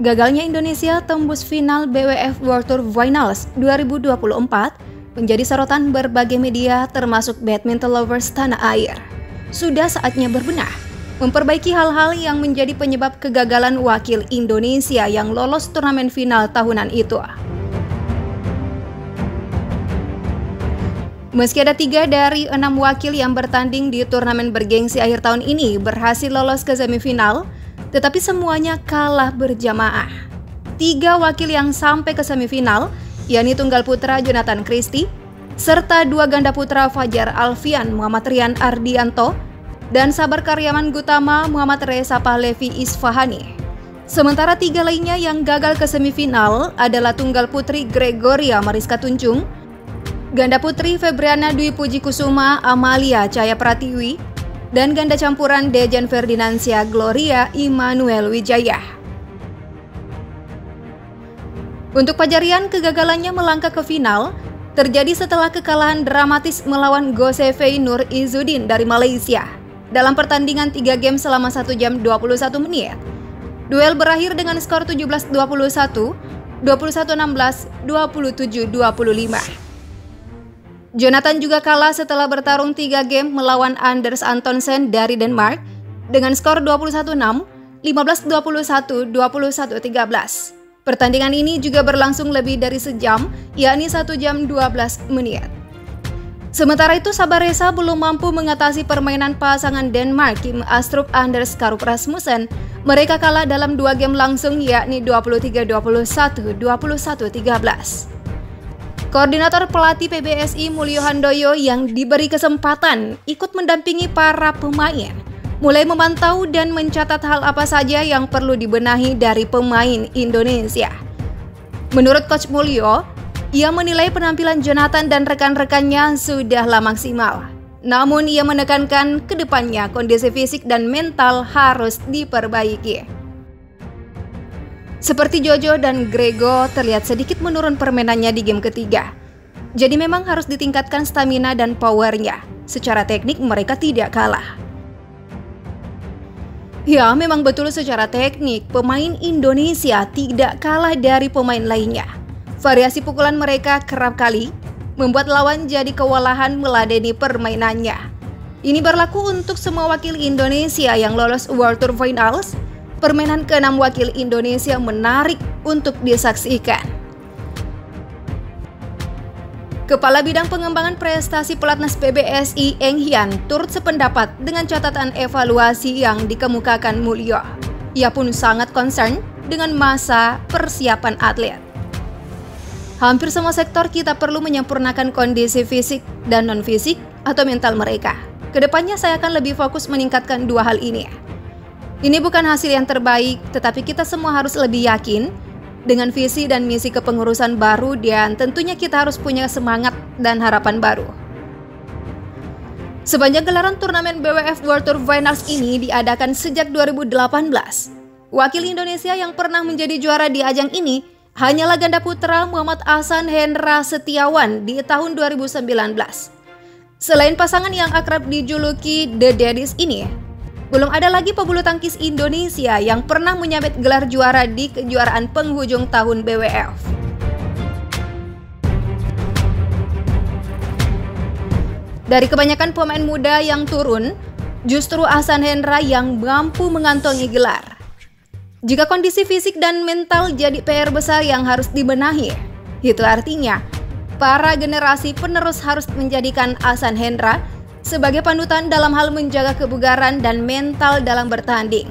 Gagalnya Indonesia tembus final BWF World Tour Finals 2024 menjadi sorotan berbagai media termasuk badminton lovers tanah air. Sudah saatnya berbenah, memperbaiki hal-hal yang menjadi penyebab kegagalan wakil Indonesia yang lolos turnamen final tahunan itu. Meski ada 3 dari 6 wakil yang bertanding di turnamen bergengsi akhir tahun ini berhasil lolos ke semifinal, tetapi semuanya kalah berjamaah. 3 wakil yang sampai ke semifinal, yakni tunggal putra Jonathan Christie, serta 2 ganda putra Fajar Alfian Muhammad Rian Ardianto, dan sabar karyawan Gutama Muhammad Reza Pahlevi Isfahani. Sementara 3 lainnya yang gagal ke semifinal adalah tunggal putri Gregoria Mariska Tunjung, ganda putri Febriana Dwi Puji Kusuma Amalia Cahaya Pratiwi, dan ganda campuran Dejan Ferdinansyah Gloria Immanuel Wijaya. Untuk Fajar Rian, kegagalannya melangkah ke final terjadi setelah kekalahan dramatis melawan Gosefei Nur Izzuddin dari Malaysia dalam pertandingan 3 game selama 1 jam 21 menit. Duel berakhir dengan skor 17-21, 21-16, 27-25. Jonathan juga kalah setelah bertarung 3 game melawan Anders Antonsen dari Denmark dengan skor 21-6, 15-21, 21-13. Pertandingan ini juga berlangsung lebih dari sejam, yakni 1 jam 12 menit. Sementara itu, Sabar Reza belum mampu mengatasi permainan pasangan Denmark Kim Astrup Anders Karup Rasmussen. Mereka kalah dalam 2 game langsung, yakni 23-21, 21-13. Koordinator pelatih PBSI Mulyo Handoyo yang diberi kesempatan ikut mendampingi para pemain, mulai memantau dan mencatat hal apa saja yang perlu dibenahi dari pemain Indonesia. Menurut Coach Mulyo, ia menilai penampilan Jonathan dan rekan-rekannya sudahlah maksimal. Namun ia menekankan ke depannya kondisi fisik dan mental harus diperbaiki. Seperti Jojo dan Grego terlihat sedikit menurun permainannya di game ketiga. Jadi memang harus ditingkatkan stamina dan powernya. Secara teknik mereka tidak kalah. Ya, memang betul secara teknik pemain Indonesia tidak kalah dari pemain lainnya. Variasi pukulan mereka kerap kali membuat lawan jadi kewalahan meladeni permainannya. Ini berlaku untuk semua wakil Indonesia yang lolos World Tour Finals. Permainan ke-6 wakil Indonesia menarik untuk disaksikan. Kepala Bidang Pengembangan Prestasi Pelatnas PBSI Eng Hian turut sependapat dengan catatan evaluasi yang dikemukakan Mulyo. Ia pun sangat concern dengan masa persiapan atlet. Hampir semua sektor kita perlu menyempurnakan kondisi fisik dan non-fisik atau mental mereka. Kedepannya saya akan lebih fokus meningkatkan 2 hal ini. Ini bukan hasil yang terbaik, tetapi kita semua harus lebih yakin dengan visi dan misi kepengurusan baru, dan tentunya kita harus punya semangat dan harapan baru. Sepanjang gelaran turnamen BWF World Tour Finals ini diadakan sejak 2018. Wakil Indonesia yang pernah menjadi juara di ajang ini hanyalah ganda putra Muhammad Ahsan Hendra Setiawan di tahun 2019. Selain pasangan yang akrab dijuluki The Daddies ini, belum ada lagi pebulu tangkis Indonesia yang pernah menyabet gelar juara di kejuaraan penghujung tahun BWF. Dari kebanyakan pemain muda yang turun, justru Ahsan Hendra yang mampu mengantongi gelar. Jika kondisi fisik dan mental jadi PR besar yang harus dibenahi, itu artinya para generasi penerus harus menjadikan Ahsan Hendra sebagai panutan dalam hal menjaga kebugaran dan mental dalam bertanding.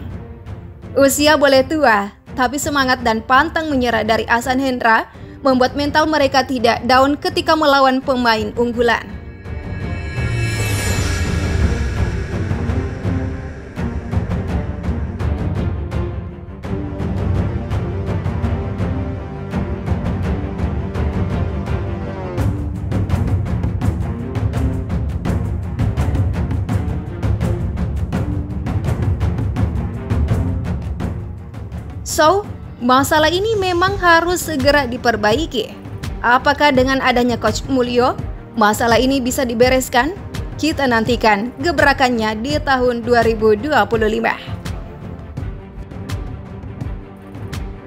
Usia boleh tua, tapi semangat dan pantang menyerah dari Ahsan Hendra membuat mental mereka tidak down ketika melawan pemain unggulan. So, masalah ini memang harus segera diperbaiki. Apakah dengan adanya Coach Mulyo, masalah ini bisa dibereskan? Kita nantikan gebrakannya di tahun 2025.